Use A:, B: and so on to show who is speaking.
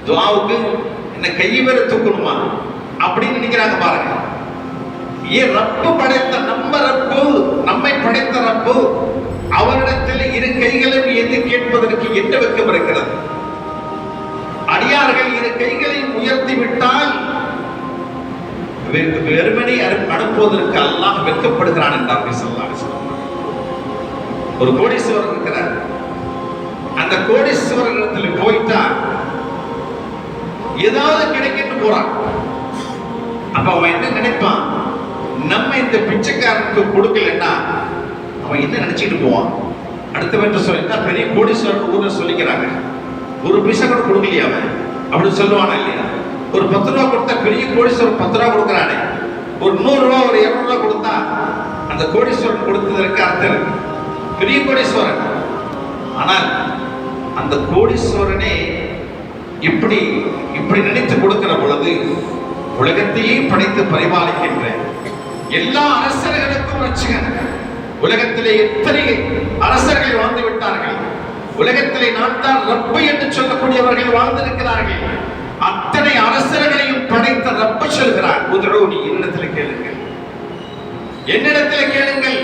A: துஆவுக்கு என்ன கையை வேற தூக்கணுமா அப்படின்னு நினைக்கிறாங்க பாருங்க. ஏன் ரப்பு படைத்த நம்மை படைத்த ரப்பு அவரிடத்தில் இரு கைகளும் எது கேட்பதற்கு என்ன வெட்கம் இருக்கிறது? அடியார்கள் இரு கைகளையும் உயர்த்தி விட்டால் வெறுமனை அனுப்புவதற்கு அல்லாஹ் வெட்கப்படுகிறான் என்றார்கள் ஸல்லல்லாஹு அலைஹி வஸல்லம். ஒரு கோடீஸ்வரர் இருக்கிறார். அந்த கோடீஸ்வரர் இடத்துல போயிட்டா ஏதாவது கிடைக்கிட்டு போறான். அப்ப அவன் என்ன நினைப்பான்? நம்ம இந்த பிச்சைக்காரனுக்கு கொடுக்கலன்னா அவன் என்ன நினைச்சிட்டு போவான்? அடுத்தவன் சொல்லிட்டா பெரிய கோடீஸ்வரர் ஊர்ல சொல்லிக்கிறாங்க, ஒரு பைசா கூட கொடுக்கலையா அவன் அப்படின்னு சொல்லுவானா இல்லையா? ஒரு 10 ரூபா கொடுத்தா பெரிய கோடீஸ்வரர் 10 ரூபா கொடுக்குறானே, ஒரு 100 ரூபா ஒரு 200 ரூபா கொடுத்தா அந்த கோடீஸ்வரன் கொடுத்ததற்கு அர்த்தம் பெரிய கோடீஸ்வரன். ஆனால் அந்த கோடீஸ்வரனே இப்படி நினைத்து கொடுக்கிற பொழுது உலகத்தையே படைத்து பரிபாலிக்கின்ற எல்லா அரசர்களுக்கும் ரட்சகன். உலகத்திலே எத்தனை அரசர்கள் வாழ்ந்து விட்டார்கள். உலகத்திலே நான் தான் ரப்பு என்று சொல்லக்கூடியவர்கள் வாழ்ந்திருக்கிறார்கள். அத்தனை அரசர்களையும் படைத்த ரப்பு சொல்கிறார், உதரோனி என்னிடத்தில் கேளுங்கள், என்னிடத்தில் கேளுங்கள்.